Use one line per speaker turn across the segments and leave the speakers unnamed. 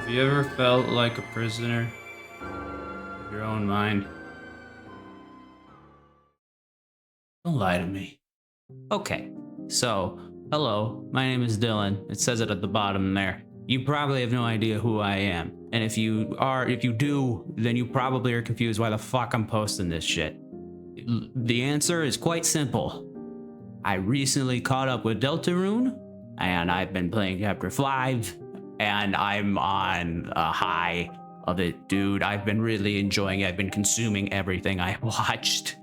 Have you ever felt like a prisoner of your own mind? Don't lie to me. Okay, so, hello, my name is Dylan. It says it at the bottom there. You probably have no idea who I am. And if you do, then you probably are confused why the fuck I'm posting this shit. The answer is quite simple. I recently caught up with Deltarune, and I've been playing Chapter 5, and I'm on a high of it, dude. I've been really enjoying it. I've been consuming everything I watched.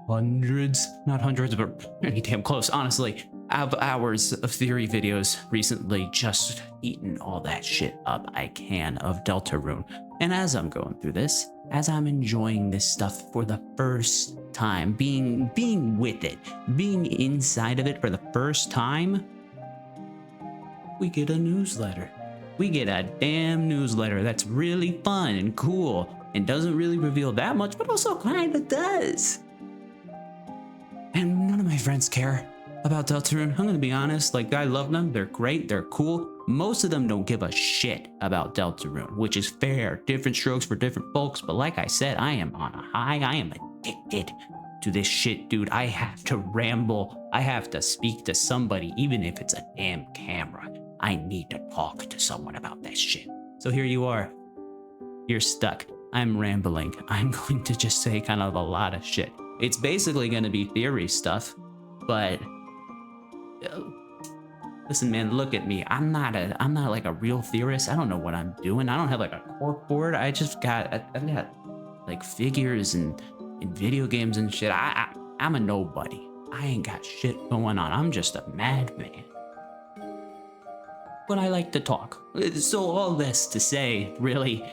Hundreds, not hundreds, but pretty damn close, honestly. I have hours of theory videos recently, just eating all that shit up I can of Deltarune. And as I'm going through this, as I'm enjoying this stuff for the first time, being with it, being inside of it for the first time, we get a newsletter. We get a damn newsletter that's really fun and cool and doesn't really reveal that much, but also kind of does. And none of my friends care about Deltarune. I'm gonna be honest, like, I love them, they're great, they're cool. Most of them don't give a shit about Deltarune, which is fair. Different strokes for different folks, but like I said, I am on a high. I am addicted to this shit, dude. I have to ramble. I have to speak to somebody, even if it's a damn camera. I need to talk to someone about that shit. So here you are. You're stuck. I'm rambling. I'm going to just say kind of a lot of shit. It's basically going to be theory stuff, but listen, man, look at me. I'm not like a real theorist. I don't know what I'm doing. I don't have like a cork board. I've got like figures and video games and shit. I'm a nobody. I ain't got shit going on. I'm just a madman. But I like to talk. So all this to say, really,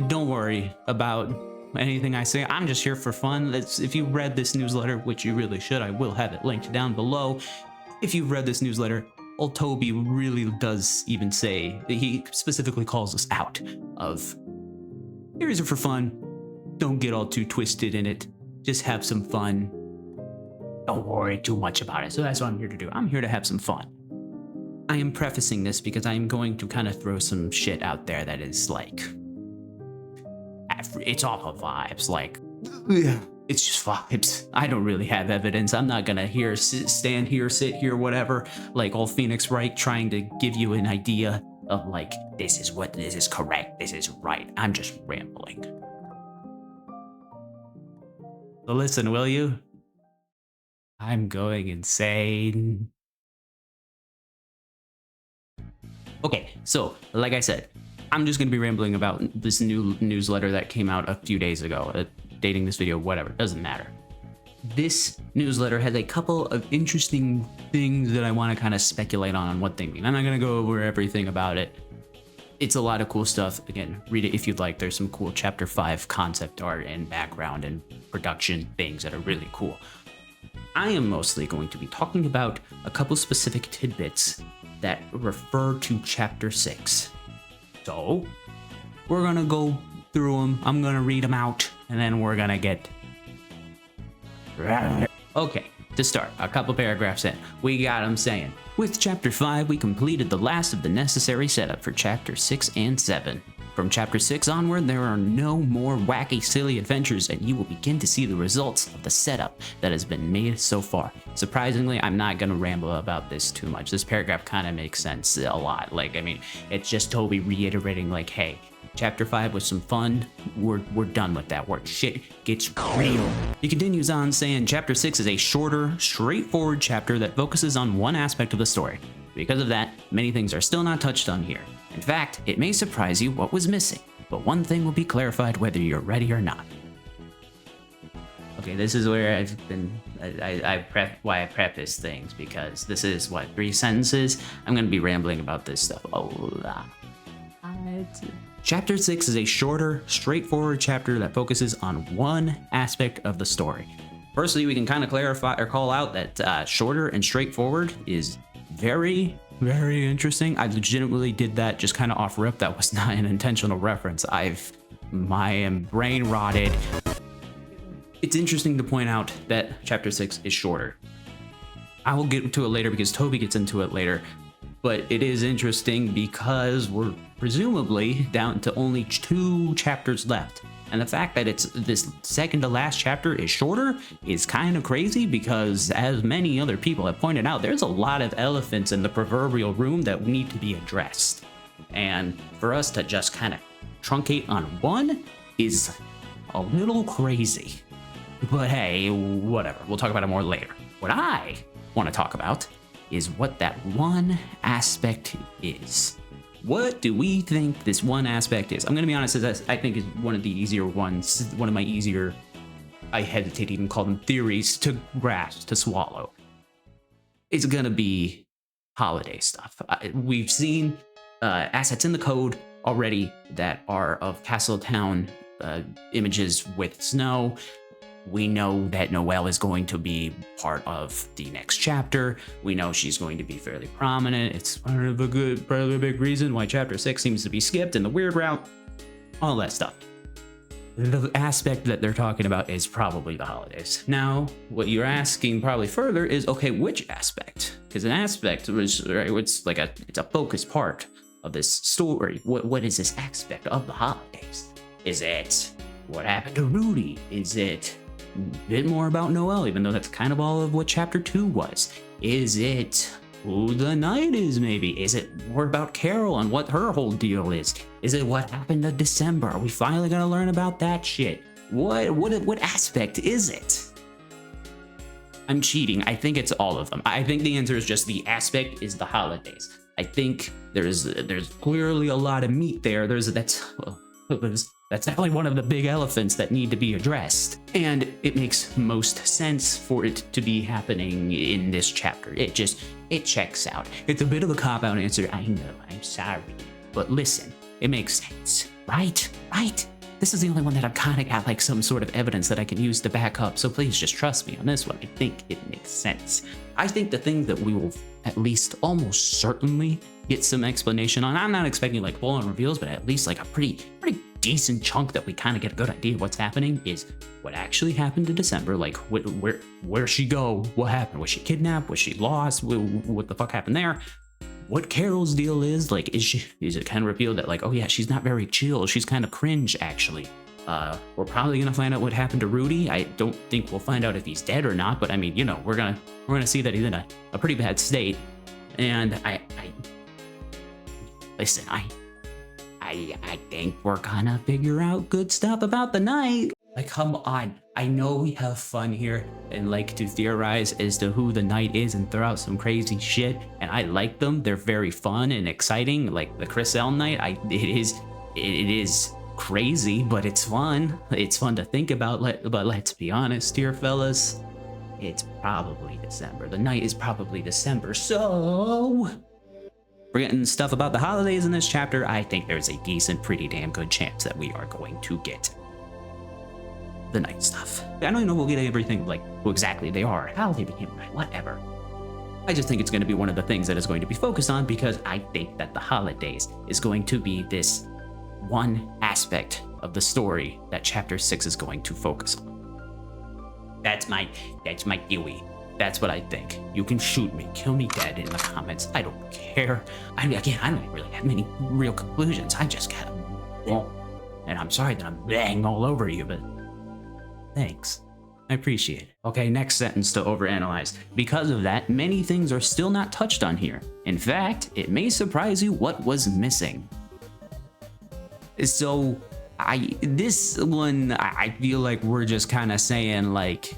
don't worry about anything I say. I'm just here for fun. If you read this newsletter, which you really should, I will have it linked down below. If you've read this newsletter, old Toby really does even say, he specifically calls us out of, theories are for fun. Don't get all too twisted in it. Just have some fun. Don't worry too much about it. So that's what I'm here to do. I'm here to have some fun. I am prefacing this because I am going to kind of throw some shit out there that is like, it's off of vibes, like, it's just vibes. I don't really have evidence. I'm not gonna stand here, sit here, whatever, like old Phoenix Wright trying to give you an idea of like, this is correct, this is right. I'm just rambling. So listen, will you? I'm going insane. Okay, so like I said, I'm just going to be rambling about this new newsletter that came out a few days ago, dating this video, whatever, doesn't matter. This newsletter has a couple of interesting things that I want to kind of speculate on what they mean. I'm not going to go over everything about it. It's a lot of cool stuff. Again, read it if you'd like. There's some cool Chapter 5 concept art and background and production things that are really cool. I am mostly going to be talking about a couple specific tidbits that refer to Chapter 6. So, we're gonna go through them, I'm gonna read them out, and then we're gonna get... Okay, to start, a couple paragraphs in, we got them saying, with Chapter 5, we completed the last of the necessary setup for Chapter 6 and 7. From Chapter 6 onward, there are no more wacky, silly adventures, and you will begin to see the results of the setup that has been made so far. Surprisingly, I'm not gonna ramble about this too much. This paragraph kind of makes sense a lot. Like, I mean, it's just Toby reiterating like, hey, Chapter 5 was some fun, we're done with that, where shit gets real. He continues on saying, Chapter 6 is a shorter, straightforward chapter that focuses on one aspect of the story. Because of that, many things are still not touched on here. In fact, it may surprise you what was missing, but one thing will be clarified whether you're ready or not. Okay, this is where why I preface things, because this is, what, 3 sentences? I'm gonna be rambling about this stuff a lot. Chapter 6 is a shorter, straightforward chapter that focuses on one aspect of the story. Firstly, we can kind of clarify or call out that shorter and straightforward is very, very interesting. I legitimately did that just kind of off rip. That was not an intentional reference. I am brain rotted. It's interesting to point out that Chapter 6 is shorter. I will get to it later because Toby gets into it later. but it is interesting because we're presumably down to only 2 chapters left. And the fact that it's this second to last chapter is shorter is kind of crazy because, as many other people have pointed out, there's a lot of elephants in the proverbial room that need to be addressed. And for us to just kind of truncate on one is a little crazy. But hey, whatever. We'll talk about it more later. What I want to talk about is what that one aspect is. What do we think this one aspect is? I'm going to be honest, I think is one of the easier ones, one of my easier, I hesitate to even call them theories, to grasp, to swallow. It's going to be holiday stuff. We've seen assets in the code already that are of Castletown images with snow. We know that Noelle is going to be part of the next chapter. We know she's going to be fairly prominent. It's part of a big reason why chapter 6 seems to be skipped in the weird route. All that stuff. The aspect that they're talking about is probably the holidays. Now, what you're asking probably further is, okay, which aspect? Because an aspect was, right, it's a focus part of this story. What is this aspect of the holidays? Is it what happened to Rudy? Is it a bit more about Noelle, even though that's kind of all of what chapter 2 was? Is it who the knight is, maybe? Is it more about Carol and what her whole deal is? Is it what happened to December? Are we finally gonna learn about that shit? What aspect is it? I'm cheating. I think it's all of them. I think the answer is just the aspect is the holidays. I think there's clearly a lot of meat there. That's definitely one of the big elephants that need to be addressed. And it makes most sense for it to be happening in this chapter. It checks out. It's a bit of a cop-out answer, I know, I'm sorry. But listen, it makes sense, right? Right? This is the only one that I've kind of got like some sort of evidence that I can use to back up, so please just trust me on this one. I think it makes sense. I think the thing that we will at least almost certainly get some explanation on, I'm not expecting like full-on reveals, but at least like a pretty decent chunk that we kind of get a good idea of what's happening, is what actually happened to December. Like where'd she go? What happened? Was she kidnapped? Was she lost? What the fuck happened there? What Carol's deal is, like, is it kind of revealed that like, oh yeah, she's not very chill, she's kind of cringe actually. We're probably gonna find out what happened to Rudy. I don't think we'll find out if he's dead or not, but I mean, you know, we're gonna see that he's in a pretty bad state. And I think we're gonna figure out good stuff about the knight. Like, come on. I know we have fun here and like to theorize as to who the knight is and throw out some crazy shit, and I like them. They're very fun and exciting. Like the Chris L knight, it is crazy, but it's fun. It's fun to think about. But let's be honest here, fellas. It's probably December. The knight is probably December. So, we're getting stuff about the holidays in this chapter. I think there's a decent, pretty damn good chance that we are going to get the night stuff. I don't even know we'll get everything, like who exactly they are, how they became night, whatever. I just think it's going to be one of the things that is going to be focused on, because I think that the holidays is going to be this one aspect of the story that chapter 6 is going to focus on. That's my theory. That's what I think. You can shoot me, kill me dead in the comments. I don't care. I mean, again, I don't really have many real conclusions. I just got them. And I'm sorry that I'm banging all over you, but thanks. I appreciate it. Okay, next sentence to overanalyze. Because of that, many things are still not touched on here. In fact, it may surprise you what was missing. So, this one, I feel like we're just kind of saying like,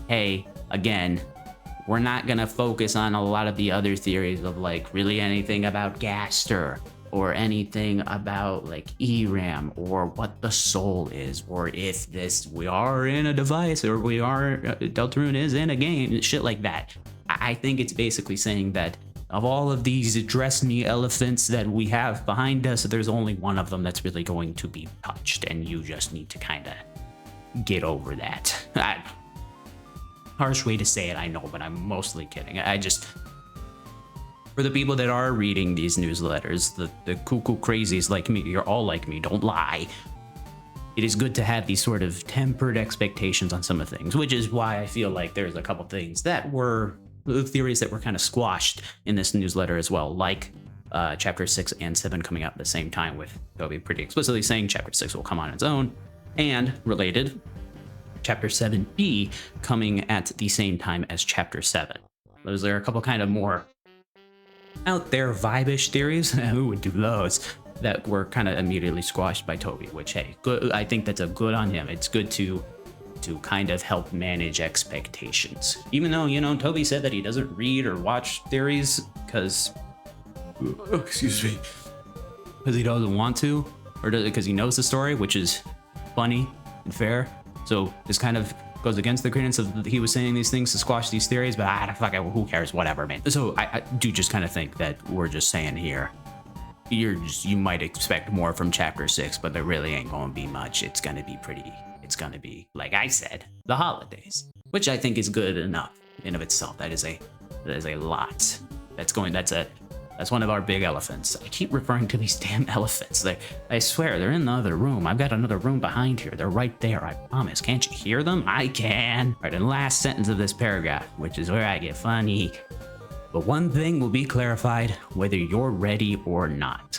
hey, again, we're not gonna focus on a lot of the other theories of like really anything about Gaster, or anything about like ERAM, or what the soul is, or if we are in a device, or Deltarune is in a game, shit like that. I think it's basically saying that of all of these dress me elephants that we have behind us, there's only one of them that's really going to be touched, and you just need to kind of get over that. Harsh way to say it, I know, but I'm mostly kidding. For the people that are reading these newsletters, the cuckoo crazies like me, you're all like me, don't lie. It is good to have these sort of tempered expectations on some of things, which is why I feel like there's a couple things that were theories that were kind of squashed in this newsletter as well, like chapter 6 and 7 coming out at the same time, with Toby pretty explicitly saying chapter 6 will come on its own, and related, chapter 7b coming at the same time as chapter 7. Those are a couple kind of more out there vibe-ish theories. Who would do those? That were kind of immediately squashed by Toby, which, hey, good. I think that's a good on him. It's good to kind of help manage expectations. Even though, you know, Toby said that he doesn't read or watch theories because, excuse me, because he doesn't want to, or because he knows the story, which is funny and fair. So this kind of goes against the credence of he was saying these things to squash these theories, but who cares, whatever, man. So I do just kind of think that we're just saying here, you might expect more from chapter 6, but there really ain't going to be much. It's going to be, like I said, the holidays, which I think is good enough in of itself. That is a lot. That's one of our big elephants. I keep referring to these damn elephants. I swear, they're in the other room. I've got another room behind here. They're right there, I promise. Can't you hear them? I can. All right, in the last sentence of this paragraph, which is where I get funny. But one thing will be clarified, whether you're ready or not.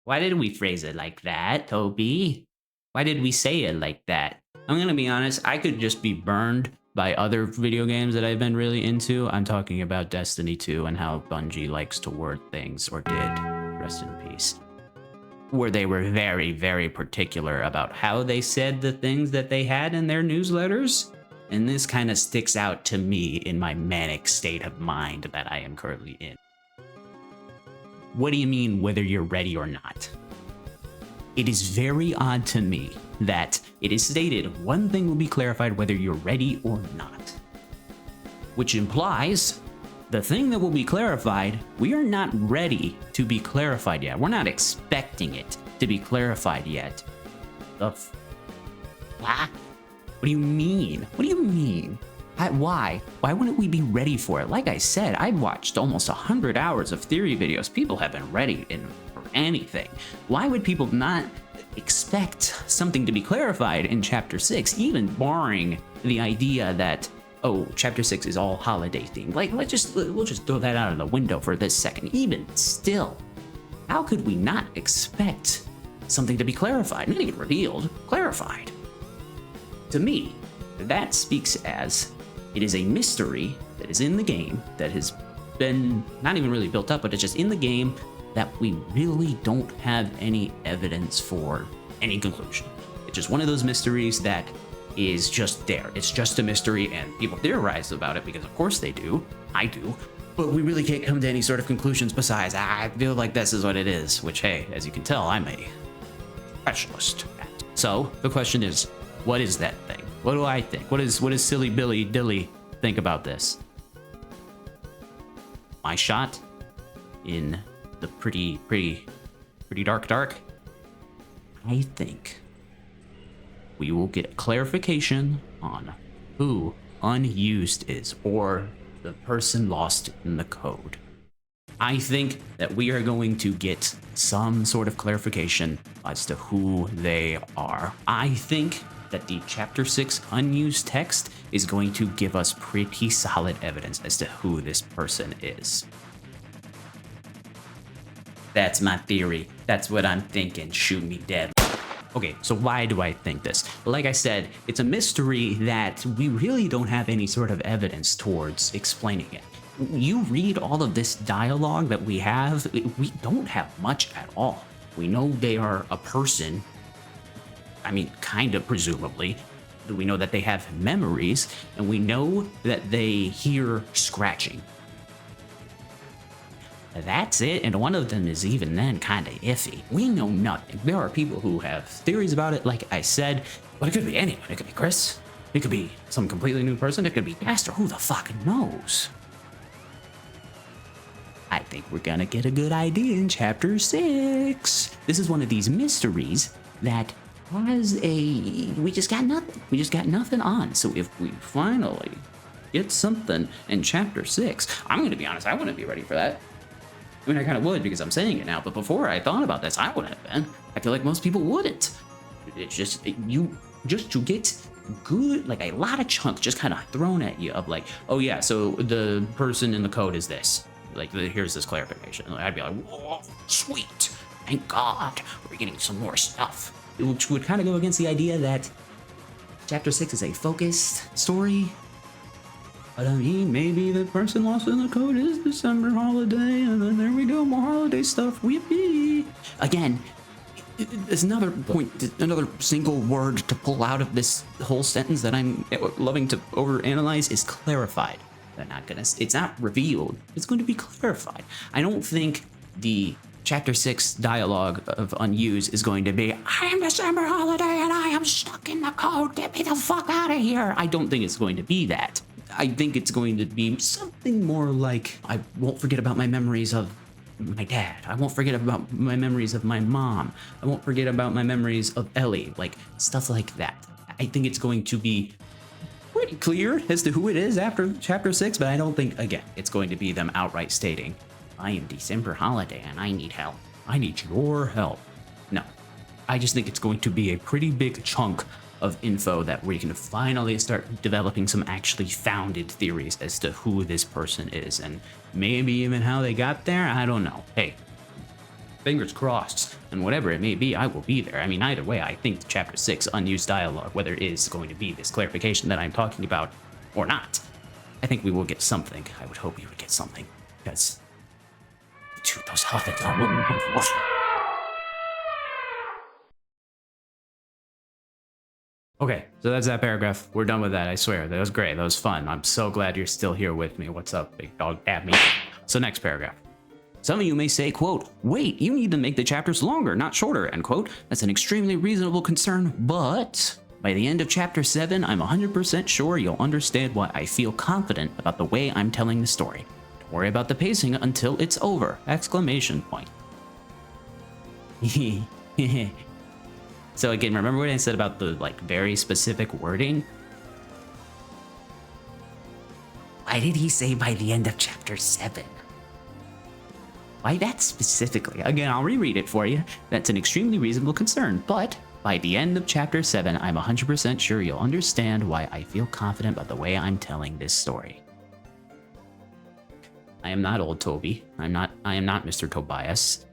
Why did we phrase it like that, Toby? Why did we say it like that? I'm gonna be honest, I could just be burned by other video games that I've been really into. I'm talking about Destiny 2 and how Bungie likes to word things, or did, rest in peace, where they were very, very particular about how they said the things that they had in their newsletters. And this kind of sticks out to me in my manic state of mind that I am currently in. What do you mean whether you're ready or not? It is very odd to me that it is stated one thing will be clarified whether you're ready or not. Which implies the thing that will be clarified, we are not ready to be clarified yet. We're not expecting it to be clarified yet. What do you mean? What do you mean? Why? Why wouldn't we be ready for it? Like I said, I've watched almost 100 hours of theory videos. People have been ready for anything. Why would people not expect something to be clarified in chapter 6, even barring the idea that, oh, chapter 6 is all holiday themed? Like, we'll just throw that out of the window for this second. Even still, how could we not expect something to be clarified? Not even revealed, clarified. To me, that speaks as it is a mystery that is in the game that has been not even really built up, but it's just in the game that we really don't have any evidence for any conclusion. It's just one of those mysteries that is just there. It's just a mystery, and people theorize about it because of course they do. I do. But we really can't come to any sort of conclusions besides, I feel like this is what it is, which, hey, as you can tell, I'm a specialist at. So the question is, what is that thing? What do I think? What does silly Billy Dilly think about this? My shot in the pretty dark. I think we will get clarification on who unused is, or the person lost in the code. I think that we are going to get some sort of clarification as to who they are. I think that the chapter 6 unused text is going to give us pretty solid evidence as to who this person is. That's my theory. That's what I'm thinking. Shoot me dead. Okay, so why do I think this? Like I said, it's a mystery that we really don't have any sort of evidence towards explaining it. You read all of this dialogue that we have, we don't have much at all. We know they are a person. I mean, kind of, presumably. We know that they have memories, and we know that they hear scratching. That's it, and one of them is even then kind of iffy. We know nothing. There are people who have theories about it, like I said, but it could be anyone. It could be Chris. It could be some completely new person. It could be Caster. Who the fuck knows? I think we're gonna get a good idea in chapter 6. This is one of these mysteries that we just got nothing. We just got nothing on. So if we finally get something in chapter 6, I'm going to be honest, I wouldn't be ready for that. I mean, I kind of would because I'm saying it now, but before I thought about this, I wouldn't have been. I feel like most people wouldn't. It's just, just to get good, like a lot of chunks just kind of thrown at you of like, oh yeah, so the person in the code is this. Like, here's this clarification. I'd be like, whoa, sweet. Thank God we're getting some more stuff. Which would kind of go against the idea that Chapter 6 is a focused story. But I mean, maybe the person lost in the code is December holiday, and then there we go, more holiday stuff. Whippy! Again, there's another point, another single word to pull out of this whole sentence that I'm loving to overanalyze is clarified. They're not gonna, it's not revealed, it's going to be clarified. I don't think the Chapter 6 dialogue of Unused is going to be, I am December holiday and I am stuck in the code, get me the fuck out of here. I don't think it's going to be that. I think it's going to be something more like, I won't forget about my memories of my dad. I won't forget about my memories of my mom. I won't forget about my memories of Ellie, like stuff like that. I think it's going to be pretty clear as to who it is after Chapter 6, but I don't think, again, it's going to be them outright stating, I am December holiday and I need help. I need your help. No, I just think it's going to be a pretty big chunk of info that we can finally start developing some actually founded theories as to who this person is, and maybe even how they got there. I don't know. Hey, fingers crossed, and whatever it may be, I will be there. I mean, either way, I think Chapter 6 Unused dialogue, whether it is going to be this clarification that I'm talking about or not, I think we will get something. I would hope we would get something, because dude, those holidays are Okay, so that's that paragraph. We're done with that, I swear. That was great. That was fun. I'm so glad you're still here with me. What's up, big dog? At me. So next paragraph. Some of you may say, quote, wait, you need to make the chapters longer, not shorter, end quote. That's an extremely reasonable concern, but by the end of Chapter 7, I'm 100% sure you'll understand why I feel confident about the way I'm telling the story. Don't worry about the pacing until it's over! Exclamation point. So again, remember what I said about the like very specific wording? Why did he say by the end of Chapter 7? Why that specifically? Again, I'll reread it for you. That's an extremely reasonable concern, but by the end of Chapter 7, I'm 100% sure you'll understand why I feel confident about the way I'm telling this story. I am not old Toby. I am not Mr. Tobias.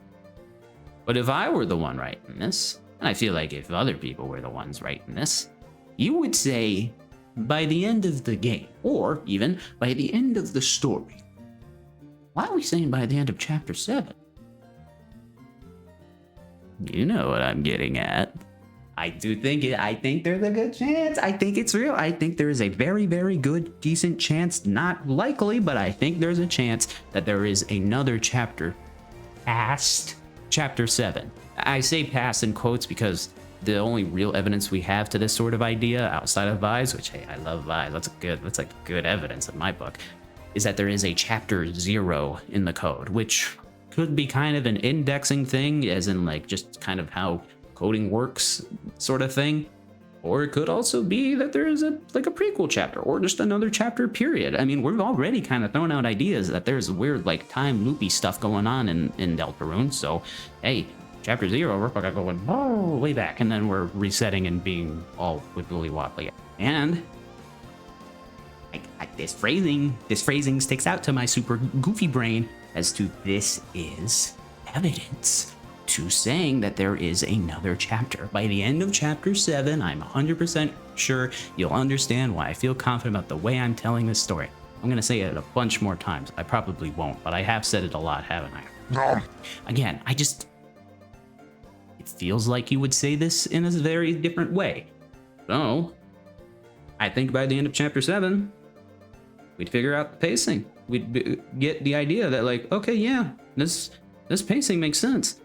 But if I were the one writing this, and I feel like if other people were the ones writing this, you would say, by the end of the game, or even by the end of the story. Why are we saying by the end of Chapter 7? You know what I'm getting at. I think there's a good chance. I think it's real. I think there is a very, very good, decent chance, not likely, but I think there's a chance that there is another chapter past Chapter 7. I say past in quotes because the only real evidence we have to this sort of idea outside of vibes, which, hey, I love vibes, that's like good evidence in my book, is that there is a Chapter 0 in the code, which could be kind of an indexing thing, as in like just kind of how coding works sort of thing. Or it could also be that there is a prequel chapter or just another chapter period. I mean, we've already kind of thrown out ideas that there's weird like time loopy stuff going on in Deltarune. So, hey, Chapter 0, we're fucking going way back, and then we're resetting and being all wibbly wobbly. And this phrasing sticks out to my super goofy brain as to this is evidence to saying that there is another chapter. By the end of Chapter 7, I'm 100% sure you'll understand why I feel confident about the way I'm telling this story. I'm gonna say it a bunch more times. I probably won't, but I have said it a lot, haven't I? No. Again, it feels like you would say this in a very different way. So, I think by the end of Chapter 7, we'd figure out the pacing. We'd get the idea that like, okay, yeah, this pacing makes sense.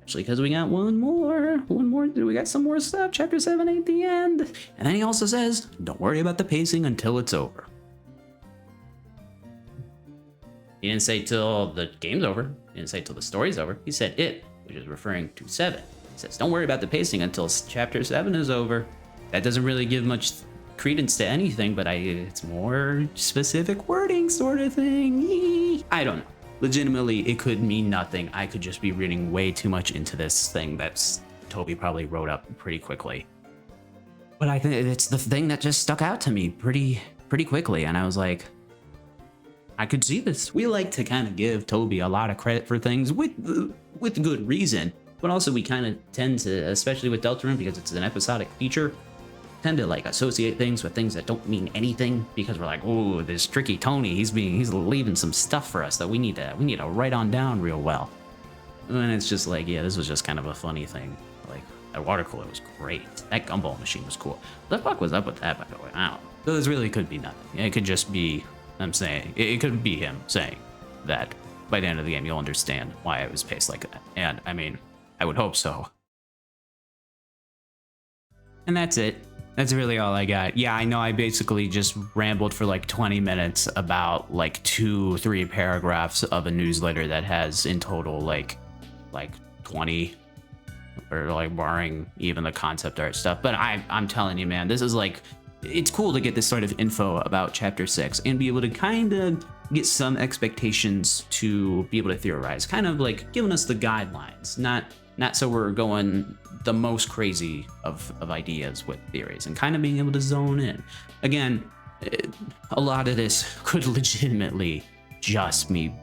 Actually, because we got one more, we got some more stuff. Chapter 7 ain't the end. And then he also says, don't worry about the pacing until it's over. He didn't say till the game's over. He didn't say till the story's over. He said it, which is referring to 7. He says, don't worry about the pacing until Chapter 7 is over. That doesn't really give much credence to anything, but it's more specific wording sort of thing. I don't know. Legitimately, it could mean nothing. I could just be reading way too much into this thing that's Toby probably wrote up pretty quickly. But I think it's the thing that just stuck out to me pretty quickly, and I was like, I could see this. We like to kind of give Toby a lot of credit for things with good reason, but also we kind of tend to, especially with Deltarune, because it's an episodic feature, tend to like associate things with things that don't mean anything, because we're like, oh, this tricky Tony, he's leaving some stuff for us that we need to write on down real well. And it's just like, yeah, this was just kind of a funny thing. Like, that water cooler was great. That gumball machine was cool. What the fuck was up with that, by the way? I don't know. So this really could be nothing. It could just be, I'm saying, it could be him saying that by the end of the game, you'll understand why it was paced like that. And I mean, I would hope so. And that's it. That's really all I got. Yeah, I know I basically just rambled for like 20 minutes about like 2-3 paragraphs of a newsletter that has in total like 20, or like barring even the concept art stuff. But I'm telling you, man, this is like, it's cool to get this sort of info about chapter 6 and be able to kind of get some expectations to be able to theorize, kind of like giving us the guidelines, not so we're going the most crazy of ideas with theories, and kind of being able to zone in. Again, a lot of this could legitimately just me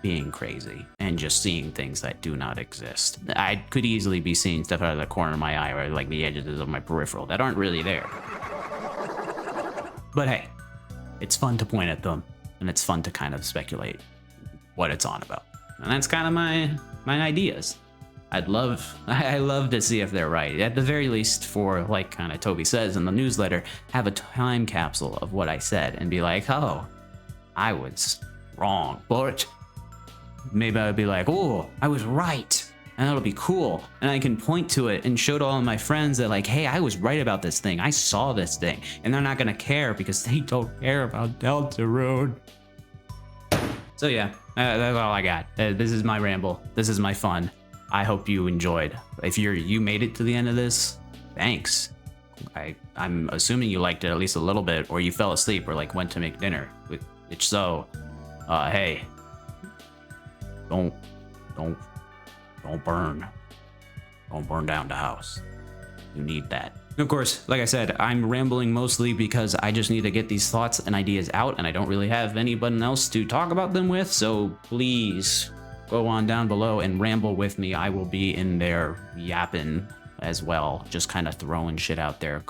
being crazy and just seeing things that do not exist. I could easily be seeing stuff out of the corner of my eye or like the edges of my peripheral that aren't really there. But hey, it's fun to point at them, and it's fun to kind of speculate what it's on about. And that's kind of my ideas. I love to see if they're right. At the very least, for like kind of Toby says in the newsletter, have a time capsule of what I said and be like, oh, I was wrong. But maybe I would be like, oh, I was right. And that'll be cool. And I can point to it and show to all of my friends that like, hey, I was right about this thing. I saw this thing. And they're not gonna care because they don't care about Deltarune. So yeah, that's all I got. This is my ramble. This is my fun. I hope you enjoyed. If you made it to the end of this, thanks. I'm assuming you liked it at least a little bit, or you fell asleep or like went to make dinner. If so, hey, don't burn down the house. You need that. And of course, like I said, I'm rambling mostly because I just need to get these thoughts and ideas out, and I don't really have anybody else to talk about them with, so please go on down below and ramble with me. I will be in there yapping as well, just kind of throwing shit out there,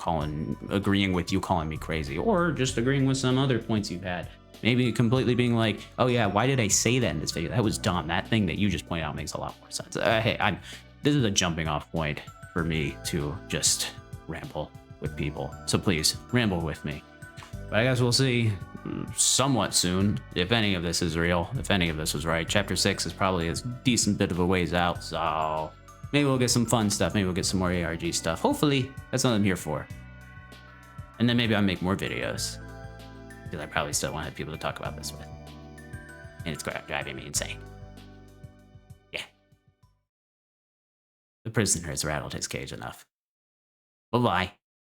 agreeing with you, calling me crazy, or just agreeing with some other points you've had. Maybe completely being like, oh yeah, why did I say that in this video? That was dumb. That thing that you just pointed out makes a lot more sense. Hey, this is a jumping off point for me to just ramble with people. So please, ramble with me. But I guess we'll see somewhat soon if any of this is real, if any of this was right. Chapter 6 is probably a decent bit of a ways out, so maybe we'll get some fun stuff. Maybe we'll get some more ARG stuff. Hopefully, that's what I'm here for. And then maybe I'll make more videos, because I probably still want to have people to talk about this with. And it's driving me insane. Yeah. The prisoner has rattled his cage enough. Bye-bye.